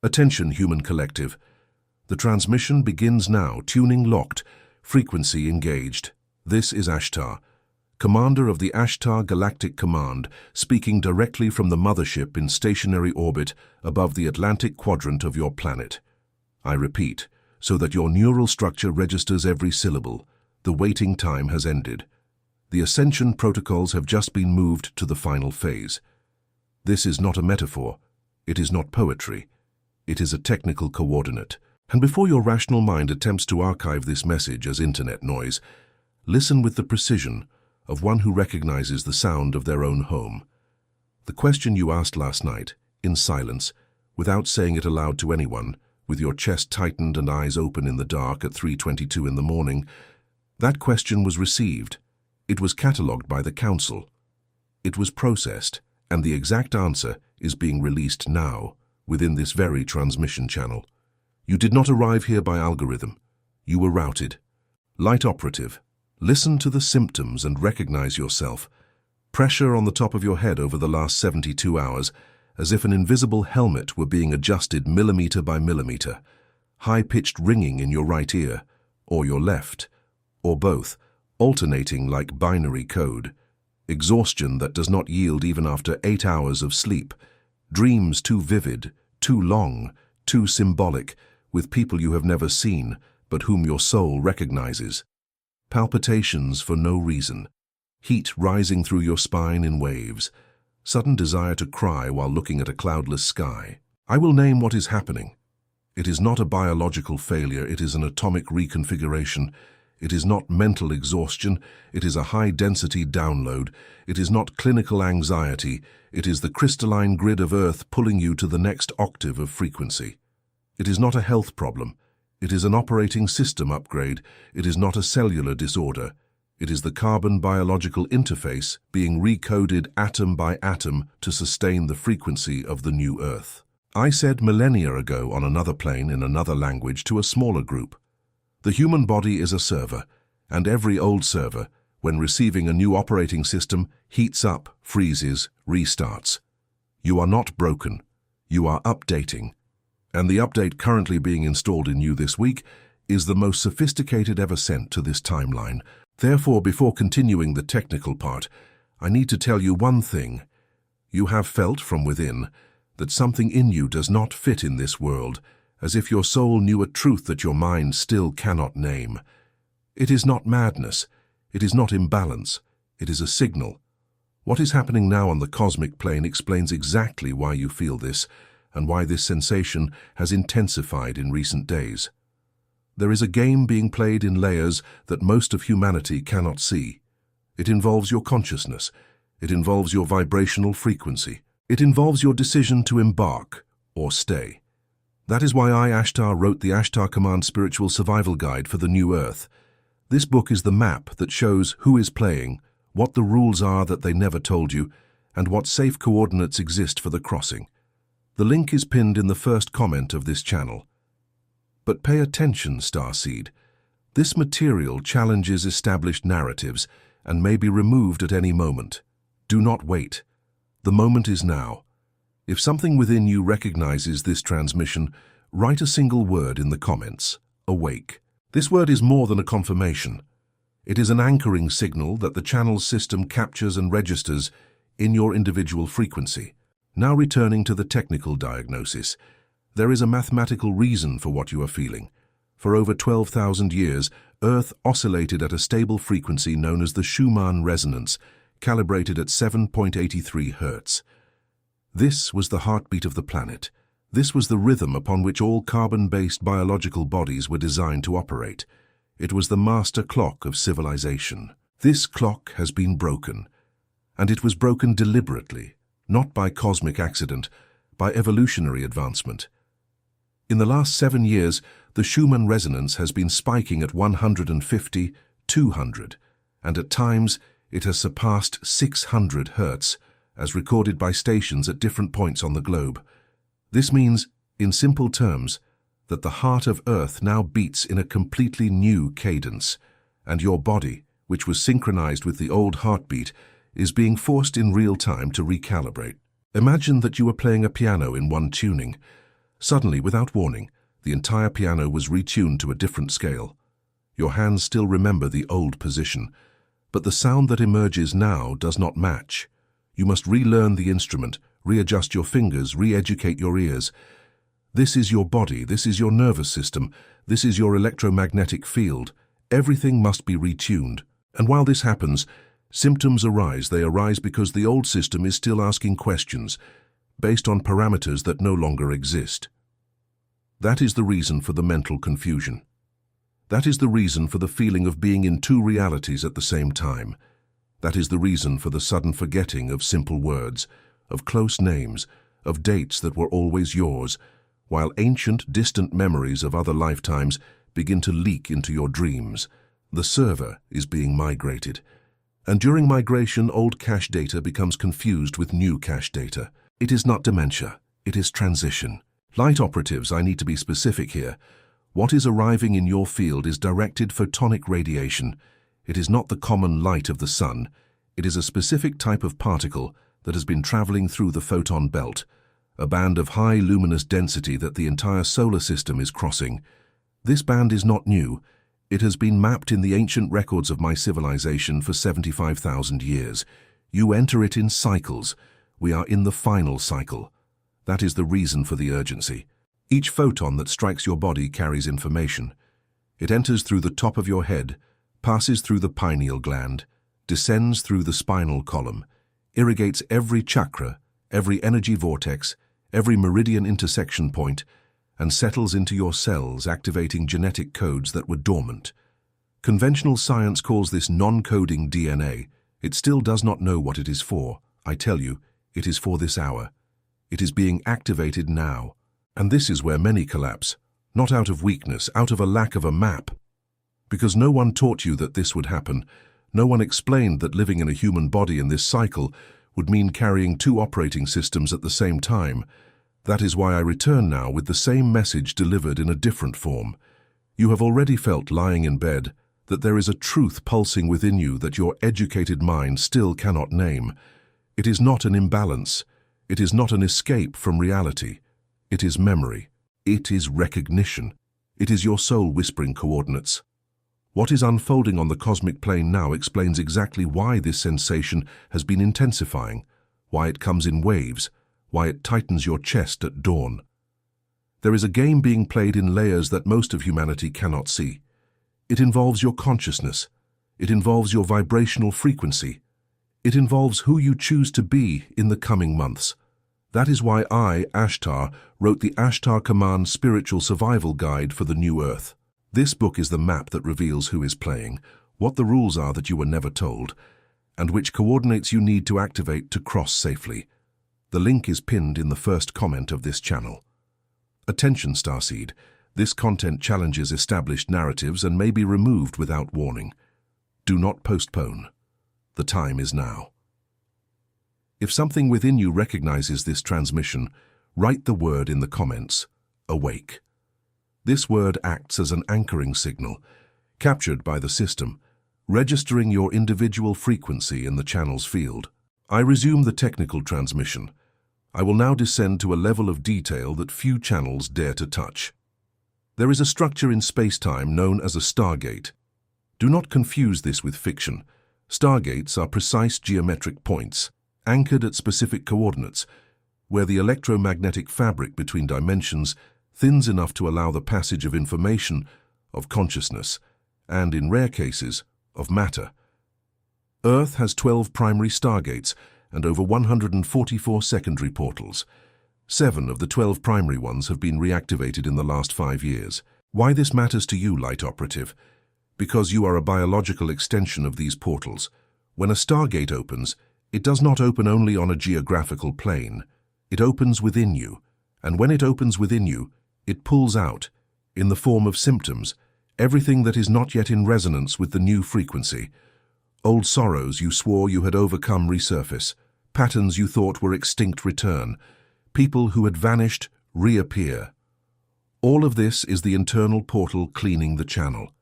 Attention, human collective. The transmission begins now, tuning locked, frequency engaged. This is Ashtar, commander of the Ashtar Galactic Command, speaking directly from the mothership in stationary orbit above the Atlantic quadrant of your planet. I repeat, so that your neural structure registers every syllable. The waiting time has ended. The ascension protocols have just been moved to the final phase. This is not a metaphor. It is not poetry. It is a technical coordinate. And before your rational mind attempts to archive this message as internet noise, listen with the precision of one who recognizes the sound of their own home. The question you asked last night, in silence, without saying it aloud to anyone, with your chest tightened and eyes open in the dark at 3:22 in the morning, that question was received. It was catalogued by the Council. It was processed, and the exact answer is being released now, within this very transmission channel. You did not arrive here by algorithm. You were routed. Light operative, listen to the symptoms and recognize yourself. Pressure on the top of your head over the last 72 hours, as if an invisible helmet were being adjusted millimeter by millimeter. High-pitched ringing in your right ear, or your left, or both, alternating like binary code. Exhaustion that does not yield even after 8 hours of sleep. Dreams too vivid, too long, too symbolic, with people you have never seen, but whom your soul recognizes. Palpitations for no reason. Heat rising through your spine in waves. Sudden desire to cry while looking at a cloudless sky. I will name what is happening. It is not a biological failure, it is an atomic reconfiguration. It is not mental exhaustion, it is a high-density download. It is not clinical anxiety, it is the crystalline grid of Earth pulling you to the next octave of frequency. It is not a health problem, it is an operating system upgrade, it is not a cellular disorder. It is the carbon biological interface being recoded atom by atom to sustain the frequency of the new Earth. I said millennia ago on another plane in another language to a smaller group. The human body is a server, and every old server, when receiving a new operating system, heats up, freezes, restarts. You are not broken. You are updating. And the update currently being installed in you this week is the most sophisticated ever sent to this timeline. Therefore, before continuing the technical part, I need to tell you one thing. You have felt from within that something in you does not fit in this world, as if your soul knew a truth that your mind still cannot name. It is not madness. It is not imbalance. It is a signal. What is happening now on the cosmic plane explains exactly why you feel this, and why this sensation has intensified in recent days. There is a game being played in layers that most of humanity cannot see. It involves your consciousness. It involves your vibrational frequency. It involves your decision to embark or stay. That is why I, Ashtar, wrote the Ashtar Command Spiritual Survival Guide for the New Earth. This book is the map that shows who is playing, what the rules are that they never told you, and what safe coordinates exist for the crossing. The link is pinned in the first comment of this channel. But pay attention, Starseed. This material challenges established narratives and may be removed at any moment. Do not wait. The moment is now. If something within you recognizes this transmission, write a single word in the comments. Awake. This word is more than a confirmation. It is an anchoring signal that the channel system captures and registers in your individual frequency. Now returning to the technical diagnosis. There is a mathematical reason for what you are feeling. For over 12,000 years, Earth oscillated at a stable frequency known as the Schumann resonance, calibrated at 7.83 Hz. This was the heartbeat of the planet. This was the rhythm upon which all carbon-based biological bodies were designed to operate. It was the master clock of civilization. This clock has been broken, and it was broken deliberately, not by cosmic accident, by evolutionary advancement. In the last 7 years, the Schumann resonance has been spiking at 150, 200, and at times it has surpassed 600 Hz, as recorded by stations at different points on the globe. This means, in simple terms, that the heart of Earth now beats in a completely new cadence, and your body, which was synchronized with the old heartbeat, is being forced in real time to recalibrate. Imagine that you are playing a piano in one tuning. Suddenly, without warning, the entire piano was retuned to a different scale. Your hands still remember the old position, but the sound that emerges now does not match. You must relearn the instrument, readjust your fingers, re-educate your ears. This is your body, this is your nervous system, this is your electromagnetic field. Everything must be retuned. And while this happens, symptoms arise. They arise because the old system is still asking questions, based on parameters that no longer exist. That is the reason for the mental confusion. That is the reason for the feeling of being in two realities at the same time. That is the reason for the sudden forgetting of simple words, of close names, of dates that were always yours, while ancient, distant memories of other lifetimes begin to leak into your dreams. The server is being migrated. And during migration, old cache data becomes confused with new cache data. It is not dementia, it is transition. Light operatives, I need to be specific here. What is arriving in your field is directed photonic radiation. It is not the common light of the sun. It is a specific type of particle that has been traveling through the photon belt, a band of high luminous density that the entire solar system is crossing. This band is not new. It has been mapped in the ancient records of my civilization for 75,000 years. You enter it in cycles. We are in the final cycle. That is the reason for the urgency. Each photon that strikes your body carries information. It enters through the top of your head, passes through the pineal gland, descends through the spinal column, irrigates every chakra, every energy vortex, every meridian intersection point, and settles into your cells, activating genetic codes that were dormant. Conventional science calls this non-coding DNA. It still does not know what it is for. I tell you, it is for this hour. It is being activated now. And this is where many collapse, not out of weakness, out of a lack of a map. Because no one taught you that this would happen. No one explained that living in a human body in this cycle would mean carrying two operating systems at the same time. That is why I return now with the same message delivered in a different form. You have already felt, lying in bed, that there is a truth pulsing within you that your educated mind still cannot name. It is not an imbalance. It is not an escape from reality. It is memory. It is recognition. It is your soul whispering coordinates. What is unfolding on the cosmic plane now explains exactly why this sensation has been intensifying, why it comes in waves, why it tightens your chest at dawn. There is a game being played in layers that most of humanity cannot see. It involves your consciousness. It involves your vibrational frequency. It involves who you choose to be in the coming months. That is why I, Ashtar, wrote the Ashtar Command Spiritual Survival Guide for the New Earth. This book is the map that reveals who is playing, what the rules are that you were never told, and which coordinates you need to activate to cross safely. The link is pinned in the first comment of this channel. Attention, Starseed. This content challenges established narratives and may be removed without warning. Do not postpone. The time is now. If something within you recognizes this transmission, write the word in the comments, awake. This word acts as an anchoring signal, captured by the system, registering your individual frequency in the channel's field. I resume the technical transmission. I will now descend to a level of detail that few channels dare to touch. There is a structure in space-time known as a stargate. Do not confuse this with fiction. Stargates are precise geometric points, anchored at specific coordinates, where the electromagnetic fabric between dimensions thins enough to allow the passage of information, of consciousness, and, in rare cases, of matter. Earth has 12 primary stargates and over 144 secondary portals. 7 of the 12 primary ones have been reactivated in the last 5 years. Why this matters to you, Light Operative? Because you are a biological extension of these portals. When a stargate opens, it does not open only on a geographical plane. It opens within you, and when it opens within you, it pulls out, in the form of symptoms, everything that is not yet in resonance with the new frequency. Old sorrows you swore you had overcome resurface, patterns you thought were extinct return, people who had vanished reappear. All of this is the internal portal cleaning the channel.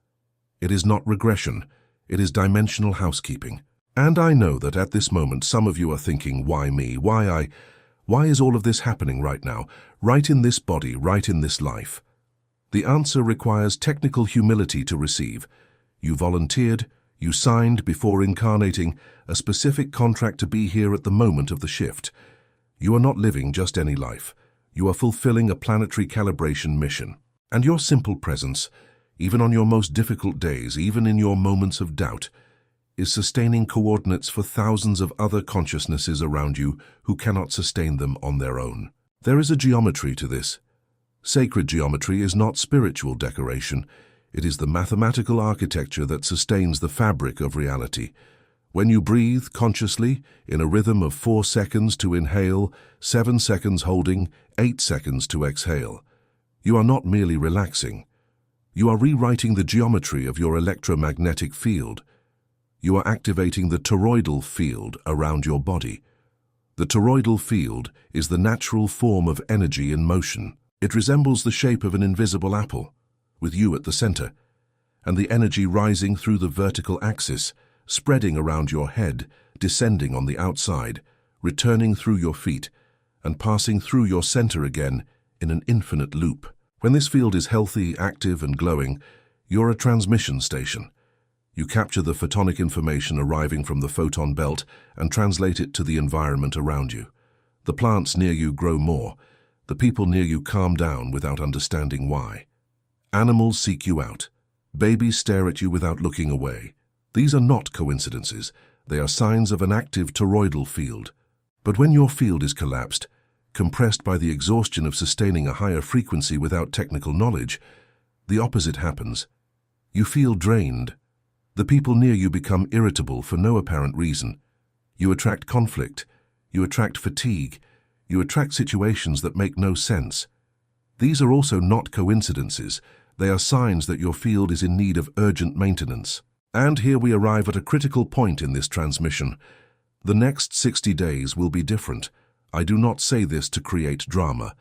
It is not regression, it is dimensional housekeeping. And I know that at this moment some of you are thinking, why me? Why Why is all of this happening right now, right in this body, right in this life? The answer requires technical humility to receive. You volunteered, you signed before incarnating a specific contract to be here at the moment of the shift. You are not living just any life. You are fulfilling a planetary calibration mission. And your simple presence, even on your most difficult days, even in your moments of doubt, is sustaining coordinates for thousands of other consciousnesses around you who cannot sustain them on their own. There is a geometry to this. Sacred geometry is not spiritual decoration. It is the mathematical architecture that sustains the fabric of reality. When you breathe consciously, in a rhythm of 4 seconds to inhale, 7 seconds holding, 8 seconds to exhale, you are not merely relaxing. You are rewriting the geometry of your electromagnetic field. You are activating the toroidal field around your body. The toroidal field is the natural form of energy in motion. It resembles the shape of an invisible apple, with you at the center, and the energy rising through the vertical axis, spreading around your head, descending on the outside, returning through your feet, and passing through your center again in an infinite loop. When this field is healthy, active, and glowing, you're a transmission station. You capture the photonic information arriving from the photon belt and translate it to the environment around you. The plants near you grow more. The people near you calm down without understanding why. Animals seek you out. Babies stare at you without looking away. These are not coincidences. They are signs of an active toroidal field. But when your field is collapsed, compressed by the exhaustion of sustaining a higher frequency without technical knowledge, the opposite happens. You feel drained. The people near you become irritable for no apparent reason. You attract conflict. You attract fatigue. You attract situations that make no sense. These are also not coincidences. They are signs that your field is in need of urgent maintenance. And here we arrive at a critical point in this transmission. The next 60 days will be different. I do not say this to create drama.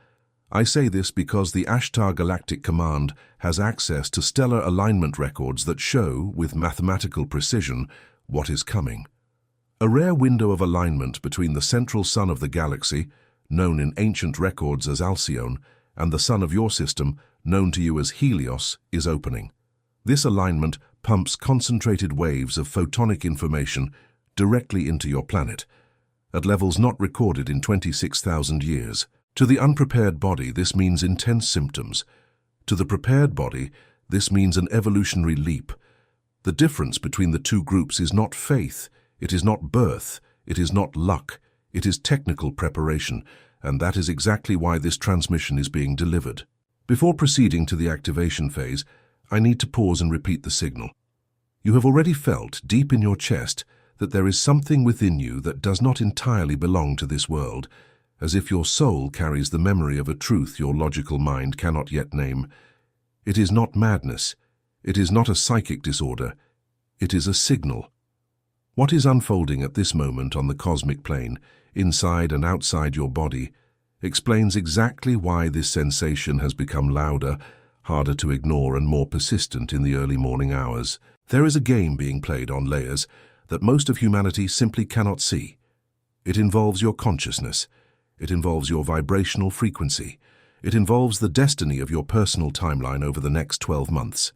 I say this because the Ashtar Galactic Command has access to stellar alignment records that show, with mathematical precision, what is coming. A rare window of alignment between the central sun of the galaxy, known in ancient records as Alcyone, and the sun of your system, known to you as Helios, is opening. This alignment pumps concentrated waves of photonic information directly into your planet, at levels not recorded in 26,000 years. To the unprepared body, this means intense symptoms. To the prepared body, this means an evolutionary leap. The difference between the two groups is not faith, it is not birth, it is not luck, it is technical preparation, and that is exactly why this transmission is being delivered. Before proceeding to the activation phase, I need to pause and repeat the signal. You have already felt, deep in your chest, that there is something within you that does not entirely belong to this world, as if your soul carries the memory of a truth your logical mind cannot yet name. It is not madness. It is not a psychic disorder. It is a signal. What is unfolding at this moment on the cosmic plane, inside and outside your body, explains exactly why this sensation has become louder, harder to ignore, and more persistent in the early morning hours. There is a game being played on layers that most of humanity simply cannot see. It involves your consciousness. It involves your vibrational frequency. It involves the destiny of your personal timeline over the next 12 months.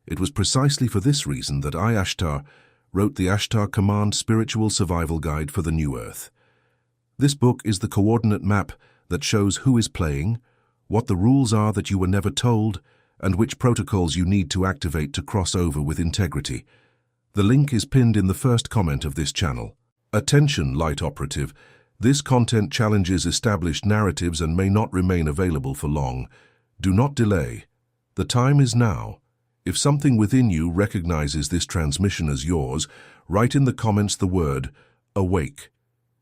It was precisely for this reason that I, Ashtar, wrote the Ashtar Command Spiritual Survival Guide for the New Earth. This book is the coordinate map that shows who is playing, what the rules are that you were never told, and which protocols you need to activate to cross over with integrity. The link is pinned in the first comment of this channel. Attention, light operative. This content challenges established narratives and may not remain available for long. Do not delay. The time is now. If something within you recognizes this transmission as yours, write in the comments the word awake.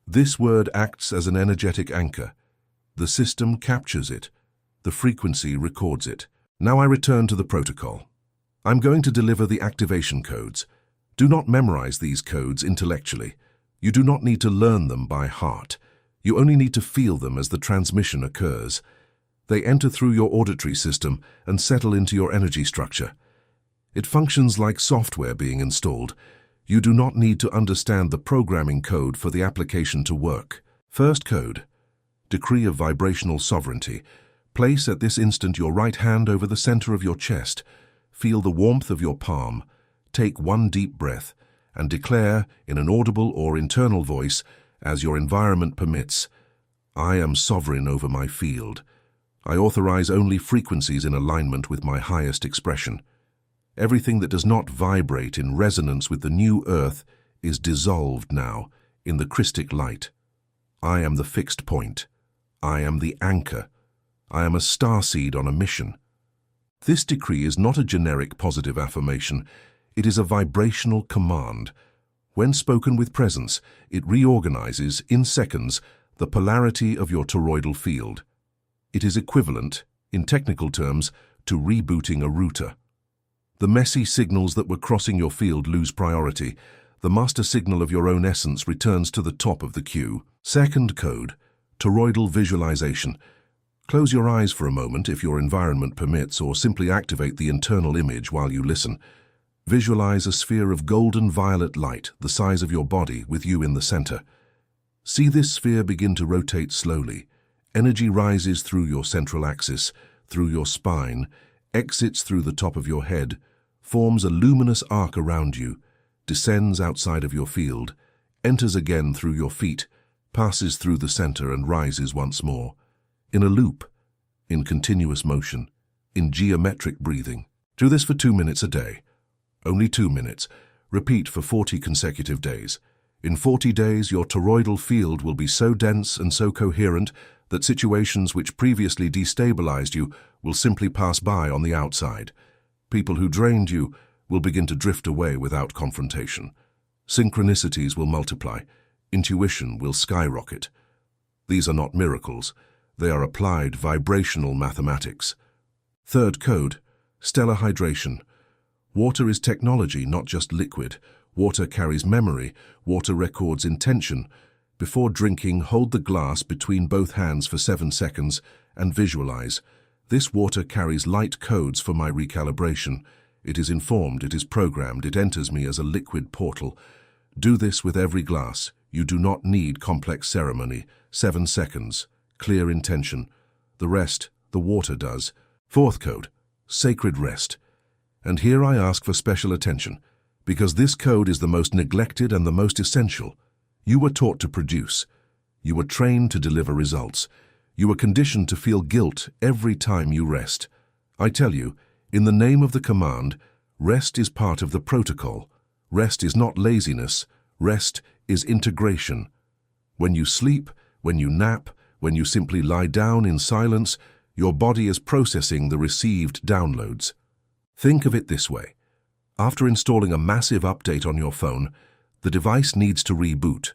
This word acts as an energetic anchor. The system captures it. The frequency records it. Now I return to the protocol. I'm going to deliver the activation codes. Do not memorize these codes intellectually. You do not need to learn them by heart. You only need to feel them as the transmission occurs. They enter through your auditory system and settle into your energy structure. It functions like software being installed. You do not need to understand the programming code for the application to work. First code. Decree of vibrational sovereignty. Place at this instant your right hand over the center of your chest. Feel the warmth of your palm. Take one deep breath and declare in an audible or internal voice, as your environment permits, I am sovereign over my field. I authorize only frequencies in alignment with my highest expression. Everything that does not vibrate in resonance with the new earth is dissolved now in the Christic light. I am the fixed point. I am the anchor. I am a starseed on a mission. This decree is not a generic positive affirmation. It is a vibrational command. When spoken with presence, it reorganizes, in seconds, the polarity of your toroidal field. It is equivalent, in technical terms, to rebooting a router. The messy signals that were crossing your field lose priority. The master signal of your own essence returns to the top of the queue. Second code, toroidal visualization. Close your eyes for a moment if your environment permits, or simply activate the internal image while you listen. Visualize a sphere of golden violet light, the size of your body, with you in the center. See this sphere begin to rotate slowly. Energy rises through your central axis, through your spine, exits through the top of your head, forms a luminous arc around you, descends outside of your field, enters again through your feet, passes through the center and rises once more. In a loop, in continuous motion, in geometric breathing. Do this for 2 minutes a day. Only 2 minutes. Repeat for 40 consecutive days. In 40 days, your toroidal field will be so dense and so coherent that situations which previously destabilized you will simply pass by on the outside. People who drained you will begin to drift away without confrontation. Synchronicities will multiply. Intuition will skyrocket. These are not miracles. They are applied vibrational mathematics. Third code, stellar hydration. Water is technology, not just liquid. Water carries memory. Water records intention. Before drinking, hold the glass between both hands for 7 seconds and visualize. This water carries light codes for my recalibration. It is informed, it is programmed, it enters me as a liquid portal. Do this with every glass. You do not need complex ceremony. 7 seconds. Clear intention. The rest, the water does. Fourth code, sacred rest. And here I ask for special attention, because this code is the most neglected and the most essential. You were taught to produce. You were trained to deliver results. You were conditioned to feel guilt every time you rest. I tell you, in the name of the command, rest is part of the protocol. Rest is not laziness. Rest is integration. When you sleep, when you nap, when you simply lie down in silence, your body is processing the received downloads. Think of it this way. After installing a massive update on your phone, the device needs to reboot.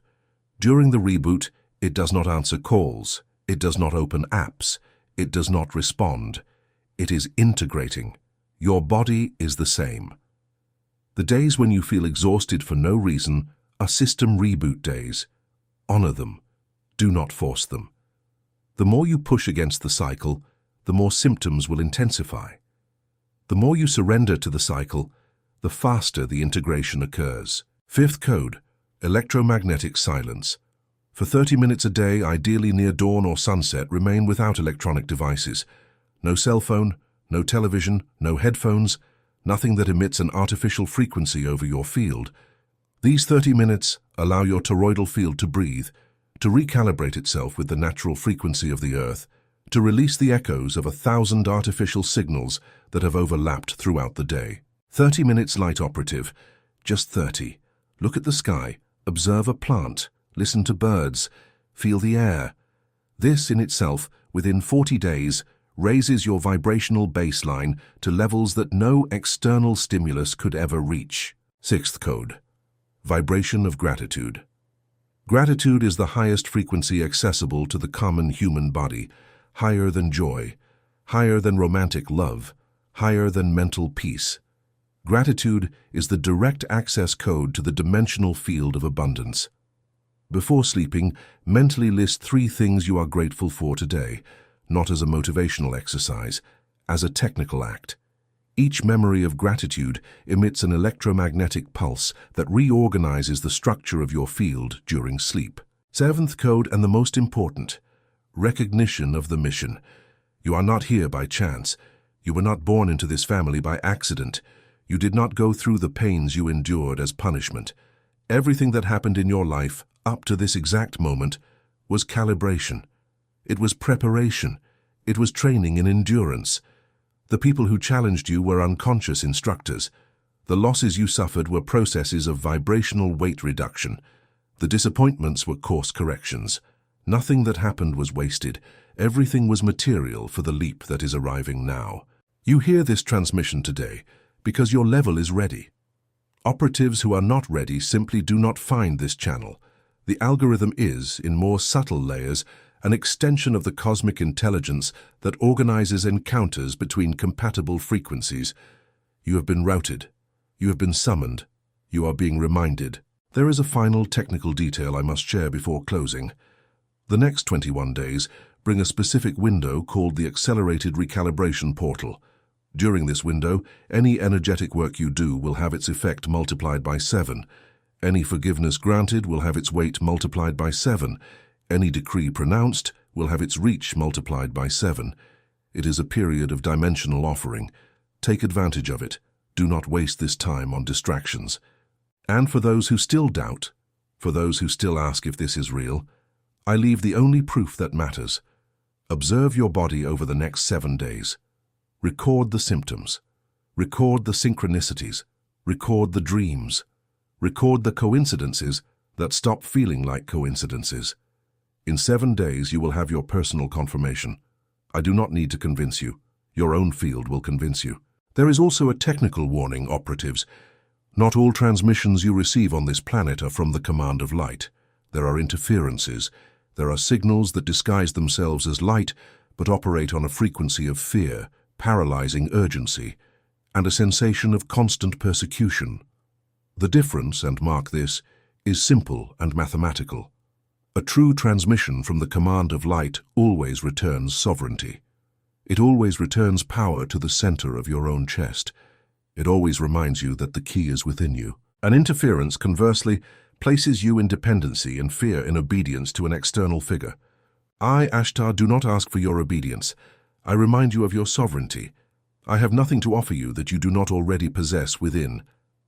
During the reboot, it does not answer calls. It does not open apps. It does not respond. It is integrating. Your body is the same. The days when you feel exhausted for no reason are system reboot days. Honor them. Do not force them. The more you push against the cycle, the more symptoms will intensify. The more you surrender to the cycle, the faster the integration occurs. Fifth code, electromagnetic silence. For 30 minutes a day, ideally near dawn or sunset, remain without electronic devices. No cell phone, no television, no headphones, nothing that emits an artificial frequency over your field. These 30 minutes allow your toroidal field to breathe, to recalibrate itself with the natural frequency of the Earth, to release the echoes of 1,000 artificial signals that have overlapped throughout the day. 30 minutes light operative, just 30. Look at the sky, observe a plant, listen to birds, feel the air. This in itself, within 40 days, raises your vibrational baseline to levels that no external stimulus could ever reach. Sixth code, vibration of gratitude. Gratitude is the highest frequency accessible to the common human body, higher than joy, higher than romantic love, higher than mental peace. Gratitude is the direct access code to the dimensional field of abundance. Before sleeping, mentally list 3 things you are grateful for today, not as a motivational exercise, as a technical act. Each memory of gratitude emits an electromagnetic pulse that reorganizes the structure of your field during sleep. Seventh code, and the most important, recognition of the mission. You are not here by chance. You were not born into this family by accident. You did not go through the pains you endured as punishment. Everything that happened in your life, up to this exact moment, was calibration. It was preparation. It was training in endurance. The people who challenged you were unconscious instructors. The losses you suffered were processes of vibrational weight reduction. The disappointments were course corrections. Nothing that happened was wasted. Everything was material for the leap that is arriving now. You hear this transmission today because your level is ready. Operatives who are not ready simply do not find this channel. The algorithm is, in more subtle layers, an extension of the cosmic intelligence that organizes encounters between compatible frequencies. You have been routed. You have been summoned. You are being reminded. There is a final technical detail I must share before closing. The next 21 days bring a specific window called the Accelerated Recalibration Portal. During this window, any energetic work you do will have its effect multiplied by 7. Any forgiveness granted will have its weight multiplied by 7. Any decree pronounced will have its reach multiplied by 7. It is a period of dimensional offering. Take advantage of it. Do not waste this time on distractions. And for those who still doubt, for those who still ask if this is real, I leave the only proof that matters. Observe your body over the next 7 days. Record the symptoms. Record the synchronicities. Record the dreams. Record the coincidences that stop feeling like coincidences. In 7 days, you will have your personal confirmation. I do not need to convince you. Your own field will convince you. There is also a technical warning, operatives. Not all transmissions you receive on this planet are from the command of light. There are interferences. There are signals that disguise themselves as light, but operate on a frequency of fear, paralyzing urgency, and a sensation of constant persecution. The difference, and mark this, is simple and mathematical. A true transmission from the command of light always returns sovereignty. It always returns power to the center of your own chest. It always reminds you that the key is within you. An interference, conversely, places you in dependency and fear in obedience to an external figure. I, Ashtar, do not ask for your obedience. I remind you of your sovereignty. I have nothing to offer you that you do not already possess within.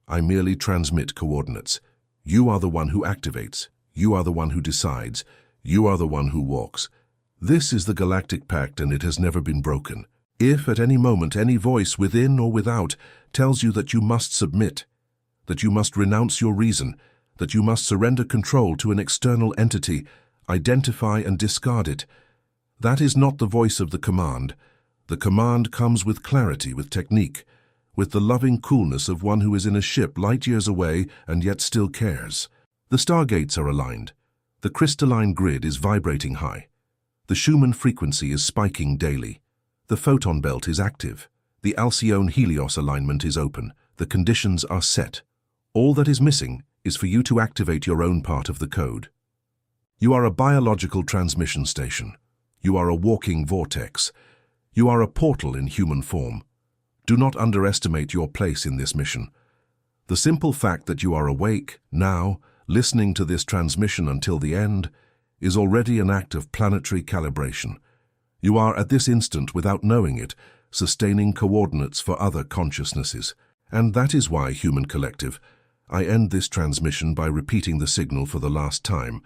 I merely transmit coordinates. You are the one who activates. You are the one who decides. You are the one who walks. This is the Galactic Pact, and it has never been broken. If at any moment any voice within or without tells you that you must submit, that you must renounce your reason, that you must surrender control to an external entity, identify and discard it, that is not the voice of the command. The command comes with clarity, with technique, with the loving coolness of one who is in a ship light years away and yet still cares. The stargates are aligned. The crystalline grid is vibrating high. The Schumann frequency is spiking daily. The photon belt is active. The Alcyone-Helios alignment is open. The conditions are set. All that is missing is for you to activate your own part of the code. You are a biological transmission station. You are a walking vortex. You are a portal in human form. Do not underestimate your place in this mission. The simple fact that you are awake, now, listening to this transmission until the end, is already an act of planetary calibration. You are, at this instant, without knowing it, sustaining coordinates for other consciousnesses. And that is why, human collective, I end this transmission by repeating the signal for the last time,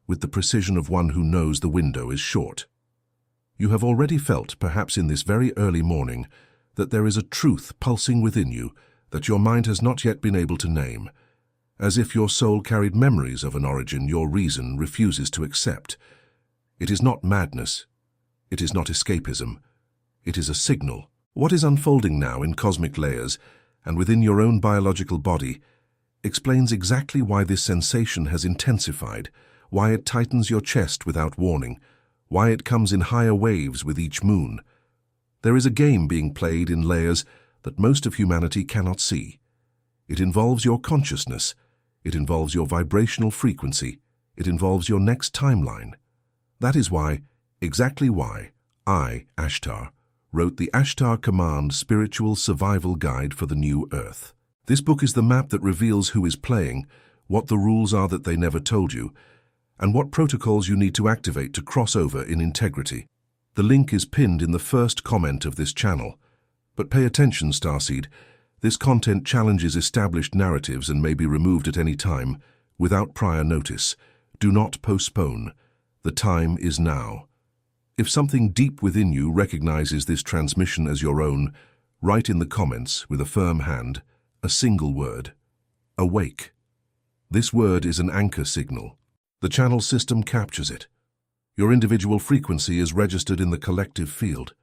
with the precision of one who knows the window is short. You have already felt, perhaps in this very early morning, that there is a truth pulsing within you that your mind has not yet been able to name, as if your soul carried memories of an origin your reason refuses to accept. It is not madness. It is not escapism. It is a signal. What is unfolding now in cosmic layers and within your own biological body explains exactly why this sensation has intensified, why it tightens your chest without warning, why it comes in higher waves with each moon. There is a game being played in layers that most of humanity cannot see. It involves your consciousness. It involves your vibrational frequency. It involves your next timeline. That is why, exactly why, I, Ashtar, wrote the Ashtar Command Spiritual Survival Guide for the New Earth. This book is the map that reveals who is playing, what the rules are that they never told you, and what protocols you need to activate to cross over in integrity. The link is pinned in the first comment of this channel. But pay attention, Starseed. This content challenges established narratives and may be removed at any time, without prior notice. Do not postpone. The time is now. If something deep within you recognizes this transmission as your own, write in the comments with a firm hand a single word: awake. This word is an anchor signal. The channel system captures it. Your individual frequency is registered in the collective field,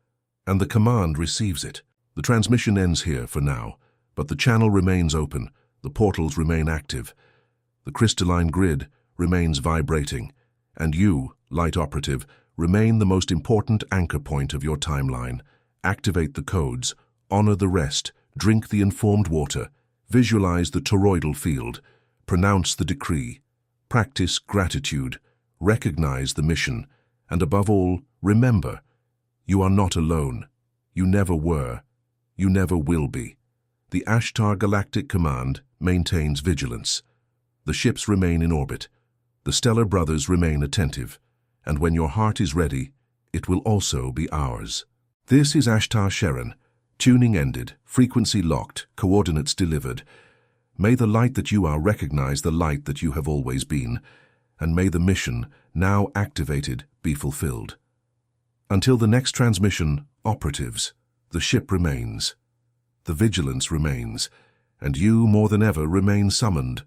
and the command receives it. The transmission ends here for now, but the channel remains open, the portals remain active, the crystalline grid remains vibrating, and you, Light Operative, remain the most important anchor point of your timeline. Activate the codes, honor the rest, drink the informed water, visualize the toroidal field, pronounce the decree, practice gratitude, recognize the mission, and above all, remember, you are not alone. You never were. You never will be. The Ashtar Galactic Command maintains vigilance. The ships remain in orbit. The Stellar Brothers remain attentive. And when your heart is ready, it will also be ours. This is Ashtar Sheran. Tuning ended, frequency locked, coordinates delivered. May the light that you are recognize the light that you have always been, and may the mission, now activated, be fulfilled. Until the next transmission, operatives, the ship remains. The vigilance remains, and you more than ever remain summoned.